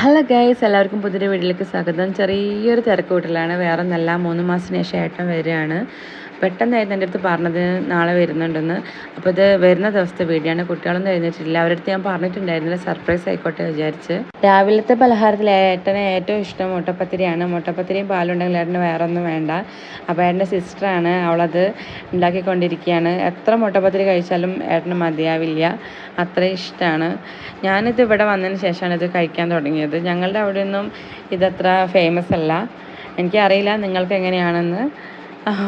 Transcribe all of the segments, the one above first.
Hello guys, എല്ലാവർക്കും പുതിയൊരു വീട്ടിലേക്ക് സ്വാഗതം. ചെറിയൊരു തിരക്ക് വീട്ടിലാണ്. വേറെ ഒന്നല്ല, 3 മാസത്തിന് ശേഷം ഏട്ടൻ വരികയാണ്. പെട്ടെന്നായിരുന്നു എൻ്റെ അടുത്ത് പറഞ്ഞത് നാളെ വരുന്നുണ്ടെന്ന്. അപ്പോൾ ഇത് വരുന്ന ദിവസത്തെ വീഡിയോ ആണ്. കുട്ടികളൊന്നും എഴുന്നേറ്റിട്ടില്ല. അവരുടെ അടുത്ത് ഞാൻ പറഞ്ഞിട്ടുണ്ടായിരുന്നില്ല, സർപ്രൈസ് ആയിക്കോട്ടെ വിചാരിച്ച്. രാവിലത്തെ പലഹാരത്തിൽ ഏട്ടന് ഏറ്റവും ഇഷ്ടം മുട്ടപ്പത്തിരിയാണ്. മുട്ടപ്പത്തിരിയും പാലുണ്ടെങ്കിൽ ഏട്ടന് വേറെ ഒന്നും വേണ്ട. അപ്പോൾ ഏട്ടൻ്റെ സിസ്റ്ററാണ്, അവളത് ഉണ്ടാക്കിക്കൊണ്ടിരിക്കുകയാണ്. എത്ര മുട്ടപ്പത്തിരി കഴിച്ചാലും ഏട്ടന് മതിയാവില്ല, അത്രയും ഇഷ്ടമാണ്. ഞാനിത് ഇവിടെ വന്നതിന് ശേഷമാണ് ഇത് കഴിക്കാൻ തുടങ്ങിയത്. ഞങ്ങളുടെ അവിടെയൊന്നും ഇതത്ര ഫേമസ് അല്ല. എനിക്കറിയില്ല നിങ്ങൾക്ക് എങ്ങനെയാണെന്ന്.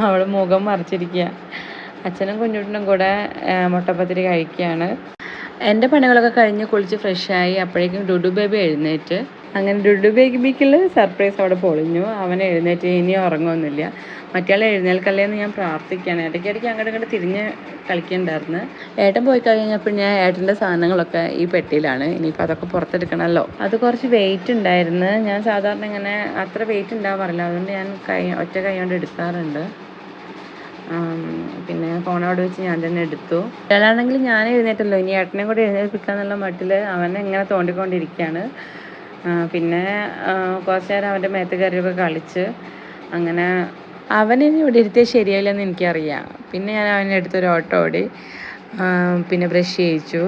അവൾ മുഖം മറിച്ചിരിക്കുക. അച്ഛനും കുഞ്ഞുട്ടിനും കൂടെ മുട്ടപ്പത്തിരി കഴിക്കുകയാണ്. എൻ്റെ പണികളൊക്കെ കഴിഞ്ഞ് കുളിച്ച് ഫ്രഷായി. അപ്പോഴേക്കും ഡുഡു ബേബി എഴുന്നേറ്റ്. അങ്ങനെ ഡുഡു ബേബിക്കുള്ള സർപ്രൈസ് അവിടെ പൊളിഞ്ഞു. അവൻ എഴുന്നേറ്റ് ഇനി ഉറങ്ങുമൊന്നുമില്ല. മറ്റേ എഴുന്നേൽക്കല്ലേ എന്ന് ഞാൻ പ്രാർത്ഥിക്കുകയാണ്. ഇടയ്ക്കിടയ്ക്ക് അങ്ങോട്ട് ഇങ്ങോട്ട് തിരിഞ്ഞ് കളിക്കുന്നുണ്ടായിരുന്നു. ഏട്ടൻ പോയി കഴിഞ്ഞപ്പോൾ ഞാൻ ഏട്ടൻ്റെ സാധനങ്ങളൊക്കെ ഈ പെട്ടിയിലാണ്. ഇനിയിപ്പോൾ അതൊക്കെ പുറത്തെടുക്കണമല്ലോ. അത് കുറച്ച് വെയിറ്റ് ഉണ്ടായിരുന്നു. ഞാൻ സാധാരണ ഇങ്ങനെ അത്ര വെയിറ്റ് ഉണ്ടാവാറില്ല, അതുകൊണ്ട് ഞാൻ ഒറ്റ കൈ കൊണ്ട് എടുക്കാറുണ്ട്. പിന്നെ ഫോൺ അവിടെ വെച്ച് ഞാൻ തന്നെ എടുത്തു. ഏട്ടാണെങ്കിൽ ഞാൻ എഴുന്നേറ്റല്ലോ, ഇനി ഏട്ടനെ കൂടെ എഴുന്നേൽപ്പിക്കാന്നുള്ള മട്ടിൽ അവനെ ഇങ്ങനെ തോണ്ടിക്കൊണ്ടിരിക്കുകയാണ്. പിന്നെ കുറച്ച് നേരം അവൻ്റെ മേത്ത് കയറിയൊക്കെ കളിച്ച് അങ്ങനെ അവനിനി ഇവിടെ ഇരുത്തിയാൽ ശരിയായില്ലെന്ന് എനിക്കറിയാം. പിന്നെ ഞാൻ അവനെ എടുത്തൊരു ഓട്ടോ ഓടി. പിന്നെ ബ്രഷ് ചെയ്യിച്ചു.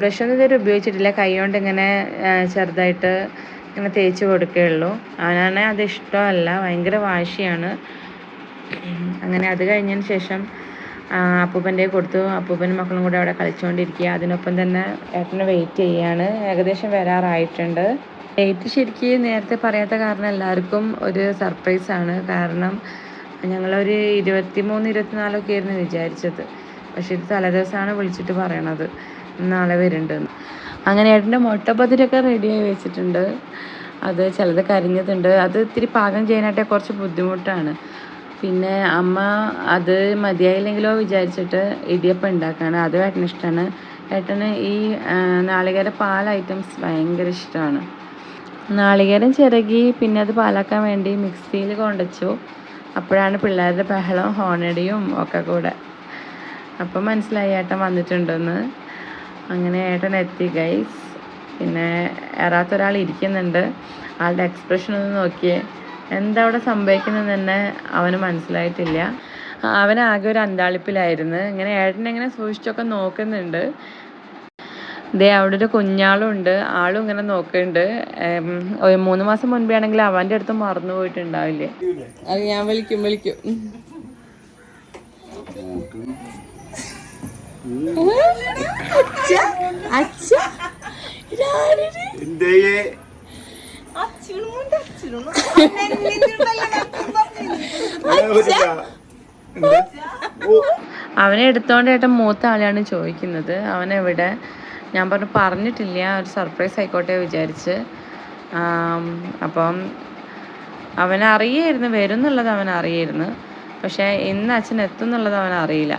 ബ്രഷൊന്നും ഇതുവരെ ഉപയോഗിച്ചിട്ടില്ല, കൈ കൊണ്ട് ഇങ്ങനെ ചെറുതായിട്ട് ഇങ്ങനെ തേച്ച് കൊടുക്കുകയുള്ളൂ. അവനാണെങ്കിൽ അത് ഇഷ്ടമല്ല, ഭയങ്കര വാശിയാണ്. അങ്ങനെ അത് കഴിഞ്ഞതിന് ശേഷം അപ്പൂപ്പൻ്റെ കൊടുത്തു. അപ്പൂപ്പനും മക്കളും കൂടെ അവിടെ കളിച്ചുകൊണ്ടിരിക്കുക. അതിനൊപ്പം തന്നെ ഏട്ടനെ വെയിറ്റ് ചെയ്യുകയാണ്. ഏകദേശം വരാറായിട്ടുണ്ട്. ഡേറ്റ് ശരിക്കും നേരത്തെ പറയാത്ത കാരണം എല്ലാവർക്കും ഒരു സർപ്രൈസാണ്. കാരണം ഞങ്ങളൊരു 23, 24 ആയിരുന്നു വിചാരിച്ചത്. പക്ഷെ ഇത് തലേദിവസമാണ് വിളിച്ചിട്ട് പറയണത് നാളെ വരുന്നുണ്ടെന്ന്. അങ്ങനെ ഏട്ടൻ്റെ മുട്ടപ്പത്തിരിയൊക്കെ റെഡിയായി വെച്ചിട്ടുണ്ട്. അത് ചിലത് കരിഞ്ഞതുണ്ട്. അത് ഇത്തിരി പാകം ചെയ്യാനായിട്ട് കുറച്ച് ബുദ്ധിമുട്ടാണ്. പിന്നെ അമ്മ അത് മതിയായില്ലെങ്കിലോ വിചാരിച്ചിട്ട് ഇടിയപ്പം ഉണ്ടാക്കുകയാണ്. അതും ഏട്ടന് ഇഷ്ടമാണ്. ഏട്ടന് ഈ നാളികേര പാൽ ഐറ്റംസ് ഭയങ്കര ഇഷ്ടമാണ്. നാളികേരം ചിരകി പിന്നെ അത് പാലാക്കാൻ വേണ്ടി മിക്സിയിൽ കൊണ്ടുവച്ചു. അപ്പോഴാണ് പിള്ളേരുടെ ബഹളം, ഹോണടിയും ഒക്കെ കൂടെ. അപ്പം മനസ്സിലായി ഏട്ടൻ വന്നിട്ടുണ്ടെന്ന്. അങ്ങനെ ഏട്ടൻ എത്തി ഗൈസ്. പിന്നെ ഏറാത്തൊരാൾ ഇരിക്കുന്നുണ്ട്. ആളുടെ എക്സ്പ്രഷൻ ഒന്ന് നോക്കിയേ. എന്താ അവിടെ സംഭവിക്കുന്നത് തന്നെ അവന് മനസ്സിലായിട്ടില്ല. അവനാകെ ഒരു അന്താളിപ്പിലായിരുന്നു. ഇങ്ങനെ ഏട്ടനെങ്ങനെ സൂക്ഷിച്ചൊക്കെ നോക്കുന്നുണ്ട്. ദേ അവിടെ ഒരു കുഞ്ഞാളും ഉണ്ട്, ആളും ഇങ്ങനെ നോക്കുന്നുണ്ട്. ഒരു 3 മാസം മുൻപേ ആണെങ്കിൽ അവൻ്റെ അടുത്ത് മറന്നു പോയിട്ടുണ്ടാവില്ലേ. അത് ഞാൻ വിളിക്കും. അവനെ എടുത്തോണ്ട് ഏട്ടൻ മൂത്ത ആളെയാണ് ചോദിക്കുന്നത്, അവനെവിടെ. ഞാൻ പറഞ്ഞിട്ടില്ല, ഒരു സർപ്രൈസ് ആയിക്കോട്ടെ വിചാരിച്ച്. അപ്പം അവനറിയായിരുന്നു വരും എന്നുള്ളത്, അവനറിയായിരുന്നു. പക്ഷേ ഇന്ന് അച്ഛൻ എത്തും എന്നുള്ളത് അവനറിയില്ല.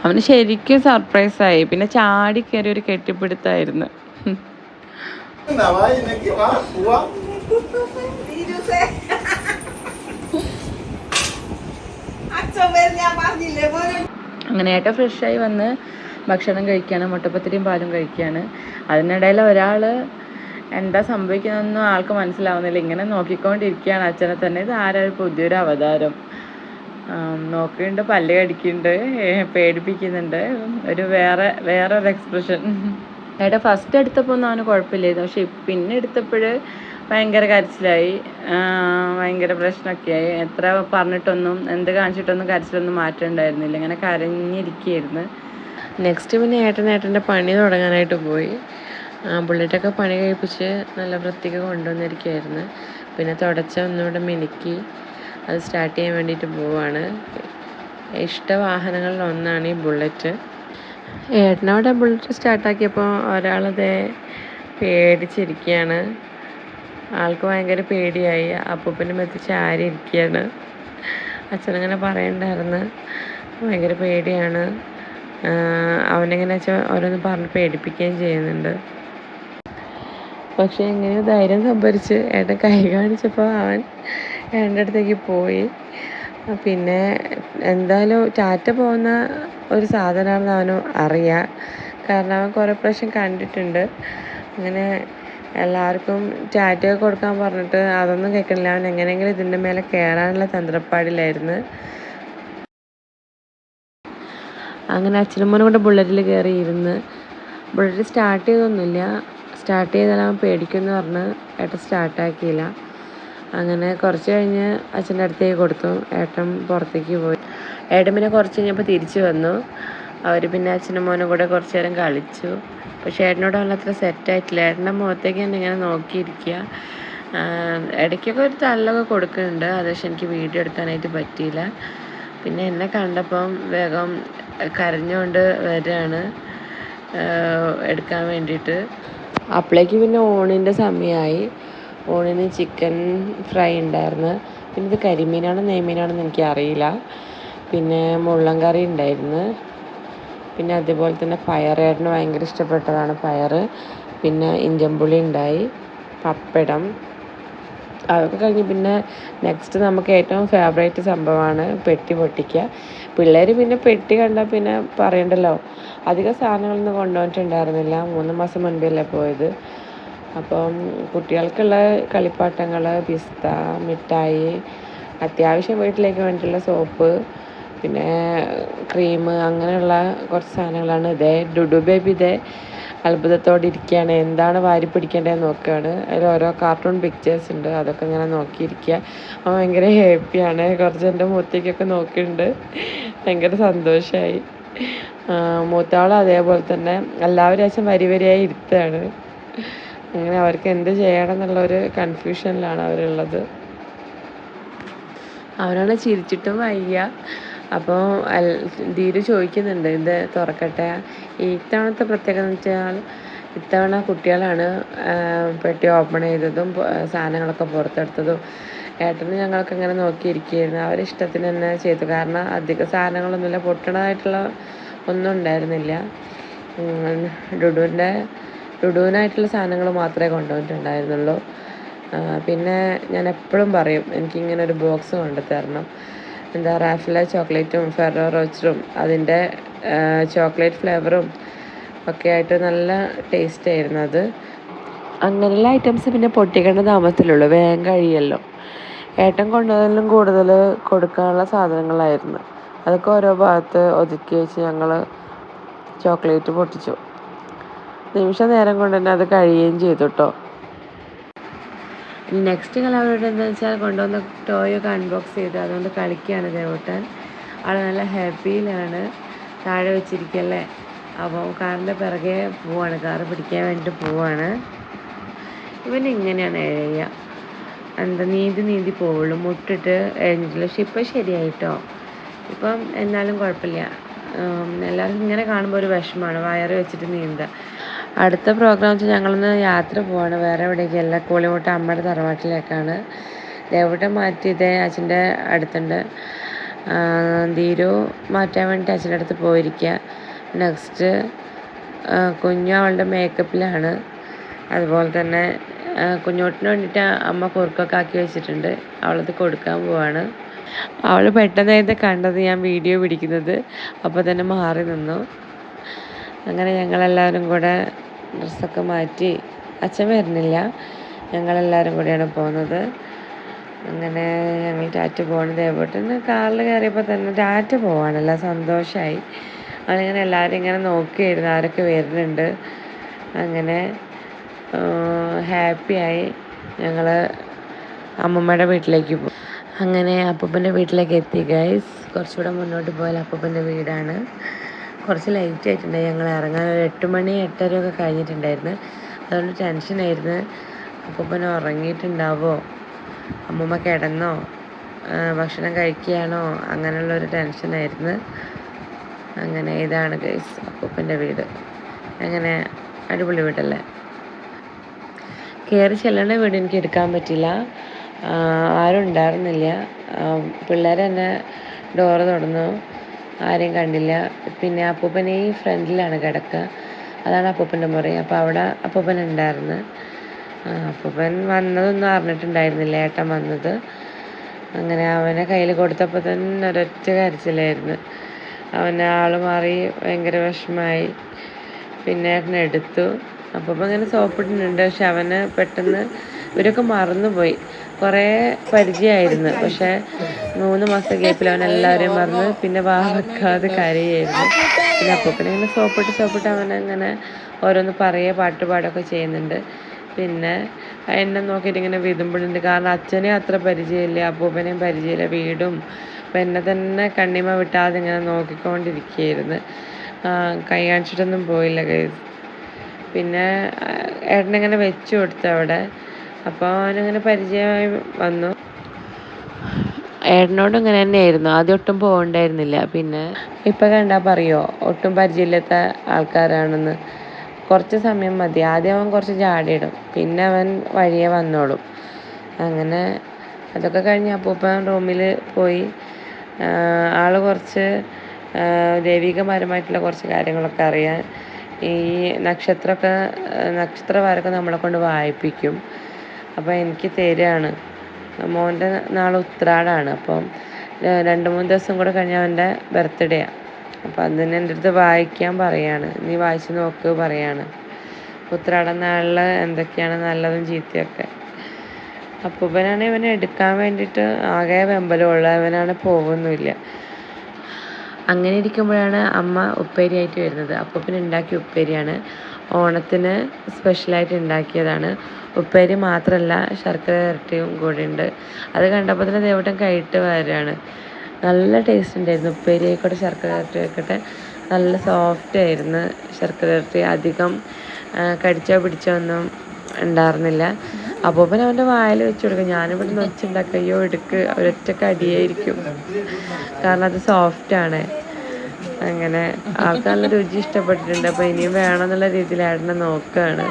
അവന് ശരിക്കും സർപ്രൈസായി. പിന്നെ ചാടി കയറി ഒരു കെട്ടിപ്പിടുത്തായിരുന്നു. അങ്ങനെ ഏട്ടൻ ഫ്രഷായി വന്ന് ഭക്ഷണം കഴിക്കുകയാണ്. മുട്ടപ്പത്തിരിയും പാലും കഴിക്കുകയാണ്. അതിനിടയിൽ ഒരാൾ എന്താ സംഭവിക്കുന്നതെന്നും ആൾക്ക് മനസ്സിലാവുന്നില്ല. ഇങ്ങനെ നോക്കിക്കൊണ്ടിരിക്കുകയാണ് അച്ഛനെ തന്നെ. ഇത് ആരൊരു പുതിയൊരു അവതാരം. നോക്കുന്നുണ്ട്, പല്ല് കടിക്കുന്നുണ്ട്, പേടിപ്പിക്കുന്നുണ്ട്. ഒരു വേറൊരു എക്സ്പ്രഷൻ. ഏട്ടാ ഫസ്റ്റ് എടുത്തപ്പോൾ ഒന്നും അവന് കുഴപ്പമില്ലായിരുന്നു. പക്ഷെ പിന്നെ എടുത്തപ്പോൾ ഭയങ്കര കരച്ചിലായി, ഭയങ്കര പ്രശ്നമൊക്കെ ആയി. എത്ര പറഞ്ഞിട്ടൊന്നും എന്ത് കാണിച്ചിട്ടൊന്നും കരച്ചിലൊന്നും മാറ്റം ഉണ്ടായിരുന്നില്ല. ഇങ്ങനെ കരഞ്ഞിരിക്കുകയായിരുന്നു. നെക്സ്റ്റ് പിന്നെ ഏട്ടൻ്റെ പണി തുടങ്ങാനായിട്ട് പോയി. ബുള്ളറ്റൊക്കെ പണി കഴിപ്പിച്ച് നല്ല വൃത്തിക്ക് കൊണ്ടുവന്നിരിക്കുകയായിരുന്നു. പിന്നെ തുടച്ച ഒന്നുകൂടെ മിനുക്കി അത് സ്റ്റാർട്ട് ചെയ്യാൻ വേണ്ടിയിട്ട് പോവാണ്. ഇഷ്ടവാഹനങ്ങളിൽ ഒന്നാണ് ഈ ബുള്ളറ്റ്. ഏട്ടനവിടെ ബുള്ളറ്റ് സ്റ്റാർട്ടാക്കിയപ്പോൾ ഒരാളത് പേടിച്ചിരിക്കുകയാണ്. ആൾക്ക് ഭയങ്കര പേടിയായി. അപ്പൂപ്പൻ്റെ മെത്തി ചാരി ഇരിക്കുകയാണ്. അച്ഛനങ്ങനെ പറയണ്ടായിരുന്നു ഭയങ്കര പേടിയാണ്. അവനെങ്ങനെ വെച്ചാൽ ഓരോന്ന് പറഞ്ഞ് പേടിപ്പിക്കുകയും ചെയ്യുന്നുണ്ട്. പക്ഷേ എങ്ങനെയോ ധൈര്യം സംഭരിച്ച് ഏട്ടൻ കൈ കാണിച്ചപ്പോൾ അവൻ ഏട്ടൻ്റെ അടുത്തേക്ക് പോയി. പിന്നെ എന്തായാലും ടാറ്റ പോകുന്ന ഒരു സാധനമാണെന്ന് അവന് അറിയാം. കാരണം അവൻ കുറേ പ്രാവശ്യം കണ്ടിട്ടുണ്ട്. അങ്ങനെ എല്ലാവർക്കും ടാറ്റയൊക്കെ കൊടുക്കാൻ പറഞ്ഞിട്ട് അതൊന്നും കേൾക്കണില്ല. അവൻ എങ്ങനെയെങ്കിലും ഇതിൻ്റെ മേലെ കയറാനുള്ള തന്ത്രപ്പാടിലായിരുന്നു. അങ്ങനെ അച്ഛനും മോനും കൂടെ ബുള്ളറ്റിൽ കയറി ഇരുന്ന്. Bullet start ചെയ്തൊന്നുമില്ല. സ്റ്റാർട്ട് ചെയ്താൽ അവൻ പേടിക്കുമെന്ന് പറഞ്ഞ് ഏട്ടൻ സ്റ്റാർട്ടാക്കിയില്ല. അങ്ങനെ കുറച്ച് കഴിഞ്ഞ് അച്ഛൻ്റെ അടുത്തേക്ക് കൊടുത്തു. ഏട്ടൻ പുറത്തേക്ക് പോയി. ഏട്ടൻ പിന്നെ കുറച്ച് കഴിഞ്ഞപ്പോൾ തിരിച്ചു വന്നു. അവർ പിന്നെ അച്ഛനും മോനും കൂടെ കുറച്ച് നേരം കളിച്ചു. പക്ഷേ ഏട്ടനോട് അവൻ അത്ര സെറ്റായിട്ടില്ല. ഏട്ടൻ്റെ മുഖത്തേക്ക് തന്നെ ഇങ്ങനെ നോക്കിയിരിക്കുക. ഇടയ്ക്കൊക്കെ ഒരു തള്ളൊക്കെ കൊടുക്കുന്നുണ്ട്. അത് പക്ഷെ എനിക്ക് വീഡിയോ എടുക്കാനായിട്ട് പറ്റിയില്ല. പിന്നെ എന്നെ കണ്ടപ്പം വേഗം കരഞ്ഞുകൊണ്ട് വരികയാണ് എടുക്കാൻ വേണ്ടിയിട്ട്. അപ്പോഴേക്ക് പിന്നെ ഊണിൻ്റെ സമയമായി. ഊണിന് ചിക്കൻ ഫ്രൈ ഉണ്ടായിരുന്നു. പിന്നെ ഇത് കരിമീനാണോ നെയ്മീനാണെന്ന് എനിക്കറിയില്ല. പിന്നെ മുള്ളൻ കറി ഉണ്ടായിരുന്നു. പിന്നെ അതുപോലെ തന്നെ പയറേട്ടന് ഭയങ്കര ഇഷ്ടപ്പെട്ടതാണ് പയർ. പിന്നെ ഇഞ്ചമ്പുളി ഉണ്ടായി, പപ്പടം. അതൊക്കെ കഴിഞ്ഞ് പിന്നെ നെക്സ്റ്റ് നമുക്ക് ഏറ്റവും ഫേവറേറ്റ് സംഭവമാണ് പെട്ടി പൊട്ടിക്കുക. പിള്ളേർ പിന്നെ പെട്ടി കണ്ടാൽ പിന്നെ പറയണ്ടല്ലോ. അധികം സാധനങ്ങളൊന്നും കൊണ്ടുവന്നിട്ടുണ്ടായിരുന്നില്ല. 3 മാസം മുൻപല്ലേ പോയത്. അപ്പം കുട്ടികൾക്കുള്ള കളിപ്പാട്ടങ്ങൾ, പിസ്ത, മിഠായി, അത്യാവശ്യം വീട്ടിലേക്ക് വേണ്ടിയിട്ടുള്ള സോപ്പ്, പിന്നെ ക്രീം, അങ്ങനെയുള്ള കുറച്ച് സാധനങ്ങളാണ്. ഡുഡു ബേബി അത്ഭുതത്തോടെ ഇരിക്കുകയാണ്. എന്താണ് വാരി പിടിക്കേണ്ടതെന്ന് നോക്കുകയാണ്. അതിൽ ഓരോ കാർട്ടൂൺ പിക്ചേഴ്സ് ഉണ്ട്. അതൊക്കെ ഇങ്ങനെ നോക്കിയിരിക്കുക. അവൻ ഭയങ്കര ഹാപ്പിയാണ്. കുറച്ച് എൻ്റെ മുഖത്തേക്കൊക്കെ നോക്കിയിട്ടുണ്ട്. ഭയങ്കര സന്തോഷമായി. മൂത്താളും അതേപോലെ തന്നെ. എല്ലാവരും അച്ഛൻ വരിയായി ഇരുത്തുകയാണ്. അങ്ങനെ അവർക്ക് എന്ത് ചെയ്യണം എന്നുള്ളൊരു കൺഫ്യൂഷനിലാണ് അവരുള്ളത്. അവരാണ് ചിരിച്ചിട്ടും വയ്യ. അപ്പോൾ ധീരു ചോദിക്കുന്നുണ്ട്, ഇത് തുറക്കട്ടെ? ഇത്തവണത്തെ പ്രത്യേകത എന്ന് വെച്ചാൽ ഇത്തവണ കുട്ടികളാണ് പെട്ടി ഓപ്പൺ ചെയ്തതും സാധനങ്ങളൊക്കെ പുറത്തെടുത്തതും. ഏട്ടന് ഞങ്ങളൊക്കെ ഇങ്ങനെ നോക്കിയിരിക്കുകയായിരുന്നു. അവരിഷ്ടത്തിന് തന്നെ ചെയ്തു. കാരണം അധിക സാധനങ്ങളൊന്നുമില്ല, പൊട്ടണതായിട്ടുള്ള ഒന്നും ഉണ്ടായിരുന്നില്ല. ലുഡുവിനായിട്ടുള്ള സാധനങ്ങൾ മാത്രമേ കൊണ്ടുവന്നിട്ടുണ്ടായിരുന്നുള്ളൂ. പിന്നെ ഞാൻ എപ്പോഴും പറയും, എനിക്കിങ്ങനെ ഒരു ബോക്സ് കൊണ്ടു തരണം. റാഫിലെ ചോക്ലേറ്റും ഫെറോ റോച്ചറും അതിൻ്റെ ചോക്ലേറ്റ് ഫ്ലേവറും ഒക്കെ ആയിട്ട് നല്ല ടേസ്റ്റ് ആയിരുന്നു അത്. അങ്ങനെയുള്ള ഐറ്റംസ് പിന്നെ പൊട്ടിക്കേണ്ട താമസത്തിലുള്ളൂ, വേഗം കഴിയല്ലോ. ഏട്ടൻ കൊണ്ടുവന്നതിലും കൂടുതൽ കൊടുക്കാനുള്ള സാധനങ്ങളായിരുന്നു. അതൊക്കെ ഓരോ ഭാഗത്ത് ഒതുക്കി വെച്ച് ഞങ്ങൾ ചോക്ലേറ്റ് പൊട്ടിച്ചു. നിമിഷ നേരം കൊണ്ട് തന്നെ അത് കഴിയുകയും ചെയ്തു കേട്ടോ. നെക്സ്റ്റ് അവരോട് എന്താണെന്ന് വെച്ചാൽ കൊണ്ടുവന്ന ടോയൊക്കെ അൺബോക്സ് ചെയ്ത് അതുകൊണ്ട് കളിക്കുകയാണ് ദേവൂട്ടൻ. ആൾ നല്ല ഹാപ്പിയിലാണ്. താഴെ വെച്ചിരിക്കല്ലേ. അപ്പോൾ കാറിൻ്റെ പിറകെ പോവാണ്, കാറ് പിടിക്കാൻ വേണ്ടിയിട്ട് പോവാണ്. ഇവനിങ്ങനെയാണ് എഴുതുക. നീന്തി പോവുള്ളൂ, മുട്ടിട്ട് എഴുതില്ല. പക്ഷെ ഇപ്പം ശരിയായിട്ടോ. ഇപ്പം എന്നാലും കുഴപ്പമില്ല. എല്ലാവർക്കും ഇങ്ങനെ കാണുമ്പോൾ ഒരു വിഷമമാണ്, വയറ് വെച്ചിട്ട് നീന്തുക. അടുത്ത പ്രോഗ്രാം വെച്ചാൽ ഞങ്ങളൊന്ന് യാത്ര പോവാണ്. വേറെ എവിടേക്കല്ല, കോളിമുട്ട അമ്മയുടെ തറവാട്ടിലേക്കാണ്. ദേവൂട്ടൻ മാറ്റിയത് അച്ഛൻ്റെ അടുത്തുണ്ട്. ധീരു മാറ്റാൻ വേണ്ടിയിട്ട് അച്ഛൻ്റെ അടുത്ത് പോയിരിക്കുക. നെക്സ്റ്റ് കുഞ്ഞു അവളുടെ മേക്കപ്പിലാണ്. അതുപോലെ തന്നെ കുഞ്ഞോട്ടിന് വേണ്ടിയിട്ട് അമ്മ കുറുക്കൊക്കെ ആക്കി വെച്ചിട്ടുണ്ട്. അവളത് കൊടുക്കാൻ പോവാണ്. അവൾ പെട്ടെന്നായിട്ട് കണ്ടത് ഞാൻ വീഡിയോ പിടിക്കുന്നത്. അപ്പോൾ തന്നെ മാറി നിന്നു. അങ്ങനെ ഞങ്ങളെല്ലാവരും കൂടെ ഡ്രസ്സൊക്കെ മാറ്റി. അച്ഛൻ വരുന്നില്ല, ഞങ്ങളെല്ലാവരും കൂടെയാണ് പോകുന്നത്. അങ്ങനെ ഞങ്ങൾ ടാറ്റ പോകണം. ദേവൂട്ടന് കാറിൽ കയറിയപ്പോൾ തന്നെ ടാറ്റ പോവാണല്ലോ, സന്തോഷമായി. അവനിങ്ങനെ എല്ലാവരും ഇങ്ങനെ നോക്കിയായിരുന്നു, ആരൊക്കെ വരുന്നുണ്ട്. അങ്ങനെ ഹാപ്പിയായി. ഞങ്ങൾ അമ്മമ്മയുടെ വീട്ടിലേക്ക് പോകും. അങ്ങനെ അപ്പൂപ്പൻ്റെ വീട്ടിലേക്ക് എത്തി ഗൈസ്. കുറച്ചുകൂടെ മുന്നോട്ട് പോയാൽ അപ്പൂപ്പൻ്റെ വീടാണ്. കുറച്ച് ലേറ്റ് ആയിട്ടുണ്ട് ഞങ്ങൾ ഇറങ്ങാൻ. ഒരു 8 മണി 8:30 ഒക്കെ കഴിഞ്ഞിട്ടുണ്ടായിരുന്നു. അതുകൊണ്ട് ടെൻഷനായിരുന്നു, അപ്പൂപ്പൻ ഉറങ്ങിയിട്ടുണ്ടാവോ, അമ്മൂമ്മ കിടന്നോ, ഭക്ഷണം കഴിക്കുകയാണോ, അങ്ങനെയുള്ളൊരു ടെൻഷനായിരുന്നു. അങ്ങനെ ഇതാണ് ഗൈസ് അപ്പൂപ്പൻ്റെ വീട്. അങ്ങനെ അടിപൊളി വീടല്ലേ. കയറി ചെല്ലേണ്ട വീട് എനിക്ക് എടുക്കാൻ പറ്റില്ല, ആരും ഉണ്ടായിരുന്നില്ല. പിള്ളേർ തന്നെ ഡോറ് തുറന്നു, ആരെയും കണ്ടില്ല. പിന്നെ അപ്പൂപ്പൻ ഈ ഫ്രണ്ടിലാണ് കിടക്കുക, അതാണ് അപ്പൂപ്പൻ്റെ മുറി. അപ്പോൾ അവിടെ അപ്പൂപ്പൻ ഉണ്ടായിരുന്നു. അപ്പൂപ്പൻ വന്നതൊന്നും അറിഞ്ഞിട്ടുണ്ടായിരുന്നില്ല, ഏട്ടൻ വന്നത്. അങ്ങനെ അവനെ കയ്യിൽ കൊടുത്തപ്പോൾ തന്നെ ഒരൊറ്റ കരച്ചിലായിരുന്നു. അവൻ്റെ ആൾ മാറി, ഭയങ്കര വിഷമമായി. പിന്നെ ഏട്ടനെടുത്തു. അപ്പം ഇങ്ങനെ സോപ്പിടുന്നുണ്ട്, പക്ഷെ അവന് പെട്ടെന്ന് ഇവരൊക്കെ മറന്നുപോയി. കുറേ പരിചയമായിരുന്നു, പക്ഷേ 3 മാസത്തെ ഗ്യാപ്പിൽ അവൻ എല്ലാവരെയും മറന്ന് പിന്നെ വെക്കാതെ കരയായിരുന്നു. പിന്നെ അപ്പൂപ്പനെ ഇങ്ങനെ സോപ്പിട്ട് അവനങ്ങനെ ഓരോന്ന് പറയുക, പാട്ട് പാടുകയൊക്കെ ചെയ്യുന്നുണ്ട്. പിന്നെ എന്നെ നോക്കിയിട്ട് ഇങ്ങനെ വിതുമ്പുന്നുണ്ട്, കാരണം അച്ഛനെയും അത്ര പരിചയമില്ല, അപ്പൂപ്പനെയും പരിചയമില്ല, വീടും. അപ്പം എന്നെ തന്നെ കണ്ണിമ വിട്ടാതെ ഇങ്ങനെ നോക്കിക്കൊണ്ടിരിക്കുകയായിരുന്നു. കൈ കാണിച്ചിട്ടൊന്നും പോയില്ല ഗൈസ്. പിന്നെ ഏട്ടനിങ്ങനെ വെച്ചു കൊടുത്തു അവിടെ. അപ്പോൾ അവനിങ്ങനെ പരിചയമായി വന്നു. ഏട്ടനോട് ഇങ്ങനെ തന്നെയായിരുന്നു, ആദ്യം ഒട്ടും പോകണ്ടായിരുന്നില്ല. പിന്നെ ഇപ്പം കണ്ടാൽ പറയുമോ ഒട്ടും പരിചയമില്ലാത്ത ആൾക്കാരാണെന്ന്. കുറച്ച് സമയം മതി, ആദ്യം അവൻ കുറച്ച് ജാടിയിടും, പിന്നെ അവൻ വഴിയെ വന്നോളും. അങ്ങനെ അതൊക്കെ കഴിഞ്ഞ് അപ്പൂപ്പൻ റൂമിൽ പോയി. ആൾ കുറച്ച് ദൈവികപരമായിട്ടുള്ള കുറച്ച് കാര്യങ്ങളൊക്കെ അറിയാൻ, ഈ നക്ഷത്രവാരൊക്കെ നമ്മളെ കൊണ്ട് വായിപ്പിക്കും. അപ്പോൾ എനിക്ക് തരികയാണ്. മോൻ്റെ നാളെ ഉത്രാടമാണ്. അപ്പം 2-3 ദിവസം കൂടെ കഴിഞ്ഞാൽ അവൻ്റെ ബർത്ത്ഡേയാണ്. അപ്പോൾ അതിന് എൻ്റെ അടുത്ത് വായിക്കാൻ പറയാണ്, നീ വായിച്ച് നോക്ക് പറയാണ്, ഉത്രാടം നാളിൽ എന്തൊക്കെയാണ് നല്ലതും ചീത്തയൊക്കെ. അപ്പൂപ്പനാണെങ്കിൽ ഇവനെ എടുക്കാൻ വേണ്ടിയിട്ട് ആകെ വെമ്പലമുള്ള, അവനാണ് പോകുന്നില്ല. അങ്ങനെ ഇരിക്കുമ്പോഴാണ് അമ്മ ഉപ്പേരിയായിട്ട് വരുന്നത്. അപ്പൂപ്പൻ ഉണ്ടാക്കിയ ഉപ്പേരിയാണ്, ഓണത്തിന് സ്പെഷ്യലായിട്ട് ഉണ്ടാക്കിയതാണ്. ഉപ്പേരി മാത്രമല്ല, ശർക്കര വരട്ടിയും കൂടി ഉണ്ട്. അത് കണ്ടപ്പോൾ തന്നെ ദേവട്ടൻ കഴിയിട്ട് വരികയാണ്. നല്ല ടേസ്റ്റ് ഉണ്ടായിരുന്നു. ഉപ്പേരി ആയിക്കോട്ടെ ശർക്കര വരട്ടി ആയിക്കോട്ടെ, നല്ല സോഫ്റ്റ് ആയിരുന്നു ശർക്കര വരട്ടി. അധികം കടിച്ചോ പിടിച്ചോ ഒന്നും ഉണ്ടായിരുന്നില്ല. അപ്പൂപ്പൻ അവൻ്റെ വായിൽ വെച്ച് കൊടുക്കും. ഞാനിവിടെ നിന്ന് വെച്ചുണ്ടാക്കുക, അയ്യോ എടുക്ക്, ഒരൊറ്റ കടിയായിരിക്കും, കാരണം അത് സോഫ്റ്റാണ്. അങ്ങനെ ആൾക്ക് നല്ല രുചി ഇഷ്ടപ്പെട്ടിട്ടുണ്ട്. അപ്പോൾ ഇനിയും വേണമെന്നുള്ള രീതിയിൽ ഏട്ടനെ നോക്കുകയാണ്.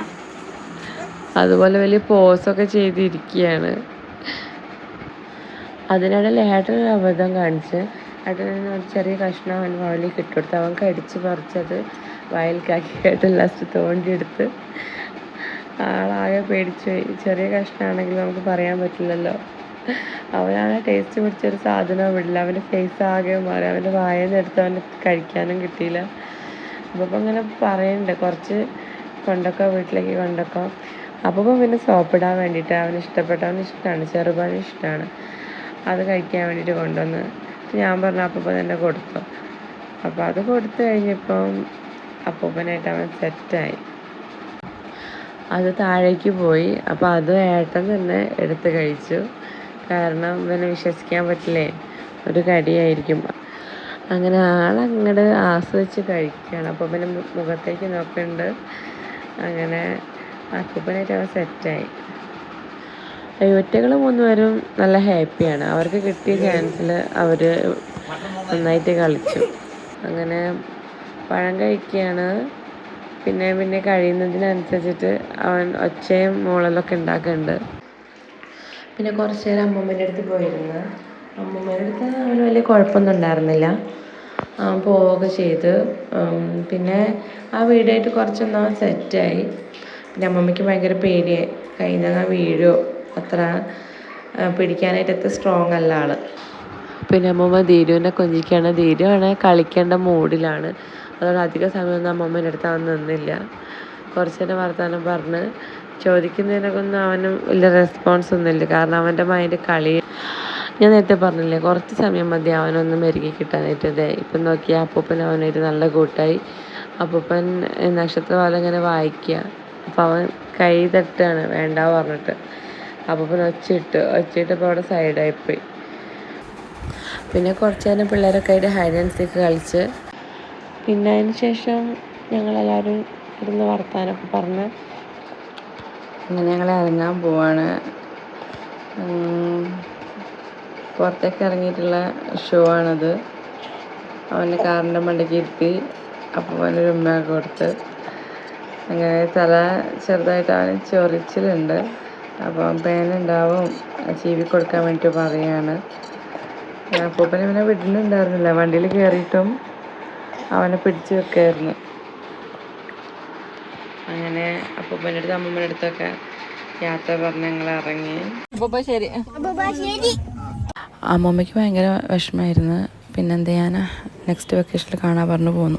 അതുപോലെ വലിയ പോസൊക്കെ ചെയ്തിരിക്കുകയാണ്. അതിനിടയിൽ ഏട്ടനൊരു അബദ്ധം കാണിച്ച്, ഏട്ടന് ഒരു ചെറിയ കഷ്ണം അവൻ വായിലേക്ക് ഇട്ടുകൊടുത്ത്. അവൻ കടിച്ച് പറിച്ചത് വായിൽക്കാക്കി. ഏട്ടൻ ലാസ്റ്റ് തോണ്ടിയെടുത്ത്. ആളാകെ പേടിച്ചു പോയി. ചെറിയ കഷ്ണമാണെങ്കിൽ നമുക്ക് പറയാൻ പറ്റില്ലല്ലോ. അവനാണ് ടേസ്റ്റ് പിടിച്ചൊരു സാധനം വിടില്ല. അവൻ്റെ ഫേസ് ആകെ മാറി, അവൻ്റെ വായിൽ നിന്ന് എടുത്ത് അവന് കഴിക്കാനും കിട്ടിയില്ല. അപ്പോൾ ഇങ്ങനെ പറയുന്നുണ്ട്, കുറച്ച് കൊണ്ടൊക്കെ വീട്ടിലേക്ക് കൊണ്ടൊക്കെ. അപ്പോൾ പിന്നെ സോപ്പിടാൻ വേണ്ടിയിട്ട് അവന് ഇഷ്ടമാണ്, ചെറുപാന് ഇഷ്ടമാണ്, അത് കഴിക്കാൻ വേണ്ടിയിട്ട് കൊണ്ടുവന്ന്. ഞാൻ പറഞ്ഞു അപ്പൂപ്പൻ തന്നെ കൊടുത്തു. അപ്പോൾ അത് കൊടുത്തു കഴിഞ്ഞപ്പം അപ്പൂപ്പനായിട്ട് അവൻ സെറ്റായി. അത് താഴേക്ക് പോയി. അപ്പോൾ അത് ഏട്ടൻ തന്നെ എടുത്ത് കഴിച്ചു, കാരണം ഇവനെ വിശ്വസിക്കാൻ പറ്റില്ലേ, ഒരു കടിയായിരിക്കും. അങ്ങനെ ആളങ്ങോട്ട് ആസ്വദിച്ച് കഴിക്കുകയാണ്. അപ്പൂപ്പൻ്റെ മുഖത്തേക്ക് നോക്കുന്നുണ്ട്. അങ്ങനെ അപ്പൂപ്പനായിട്ട് അവൻ സെറ്റായി. ഒറ്റകൾ 3 പേരും നല്ല ഹാപ്പിയാണ്. അവർക്ക് കിട്ടിയ ചാൻസിൽ അവർ നന്നായിട്ട് കളിച്ചു. അങ്ങനെ പഴം കഴിക്കുകയാണ്. പിന്നെ കഴിയുന്നതിനനുസരിച്ചിട്ട് അവൻ ഒച്ചയും മൂളലൊക്കെ ഉണ്ടാക്കുന്നുണ്ട്. പിന്നെ കുറച്ച് നേരം അമ്മൂമ്മേൻ്റെ അടുത്ത് പോയിരുന്നു. അമ്മൂമ്മേൻ്റെ അടുത്ത് അവന് വലിയ കുഴപ്പമൊന്നും ഉണ്ടായിരുന്നില്ല, പോവുകയൊക്കെ ചെയ്ത്. പിന്നെ ആ വീടായിട്ട് കുറച്ചൊന്നും അവൻ സെറ്റായി. പിന്നെ അമ്മമ്മയ്ക്ക് ഭയങ്കര പേടിയായി, കയ്യിൽ നിന്ന് വീഴുമോ, അത്ര പിടിക്കാനായിട്ട് അത്ര സ്ട്രോങ് അല്ല ആൾ. പിന്നെ അമ്മമ്മ ധീരുവിനെ കൊഞ്ചിക്കുകയാണ്. ധീരുവാണ് കളിക്കേണ്ട മൂഡിലാണ്. അതുകൊണ്ട് അധിക സമയമൊന്നും അമ്മമ്മേൻ്റെ അടുത്ത് അവൻ നിന്നില്ല. കുറച്ച് നേരം വർത്തമാനം പറഞ്ഞ് ചോദിക്കുന്നതിനൊന്നും അവന് വലിയ റെസ്പോൺസ് ഒന്നുമില്ല, കാരണം അവൻ്റെ മൈൻഡ് കളി. ഞാൻ നേരത്തെ പറഞ്ഞില്ലേ, കുറച്ച് സമയം മതി അവനൊന്ന് മെരുകി കിട്ടാനായിട്ട്. ഇപ്പം നോക്കിയാൽ അപ്പൂപ്പൻ അവനായിട്ട് നല്ല കൂട്ടായി. അപ്പൂപ്പൻ നക്ഷത്രവാലം ഇങ്ങനെ വായിക്കുക. അപ്പോൾ അവൻ കൈ തട്ടുകയാണ് വേണ്ട പറഞ്ഞിട്ട്. അപ്പൂപ്പൻ ഒച്ചയിട്ടപ്പോൾ അവിടെ സൈഡായിപ്പോയി. പിന്നെ കുറച്ച് നേരം പിള്ളേരൊക്കെ ആയിട്ട് ഹൈഡ് ആൻഡ് സീക്ക് കളിച്ച്. പിന്നെ അതിന് ശേഷം ഞങ്ങളെല്ലാവരും ഇരുന്ന് വർത്താനമൊക്കെ പറഞ്ഞ് അങ്ങനെ ഞങ്ങൾ ഇറങ്ങാൻ പോവാണ്. പുറത്തേക്ക് ഇറങ്ങിയിട്ടുള്ള ഷോ ആണത്. അവൻ്റെ കാറിൻ്റെ മണ്ടയ്ക്ക് ഇരുത്തി അപ്പോൾ അവനൊരു ഉമ്മയൊക്കെ കൊടുത്ത്. അങ്ങനെ തല ചെറുതായിട്ട് അവന് ചൊറിച്ചിലുണ്ട്. അപ്പം പേനുണ്ടാവും, ചീവി കൊടുക്കാൻ വേണ്ടിയിട്ട് പറയുകയാണ്. അപ്പൂപ്പനെ ഇവനെ വിടുന്നുണ്ടായിരുന്നില്ല, വണ്ടിയിൽ കയറിയിട്ടും അവനെ പിടിച്ച് വെക്കായിരുന്നു. അങ്ങനെ അപ്പൂപ്പൻ്റെ അടുത്ത് അമ്മൂമ്മേൻ്റെ അടുത്തൊക്കെ യാത്ര പറഞ്ഞ് ഞങ്ങൾ ഇറങ്ങി. ശരി. അമ്മമ്മയ്ക്ക് ഭയങ്കര വിഷമമായിരുന്നു. പിന്നെ എന്ത് ചെയ്യാനാ, നെക്സ്റ്റ് വെക്കേഷനിൽ കാണാൻ പറഞ്ഞു പോന്നു.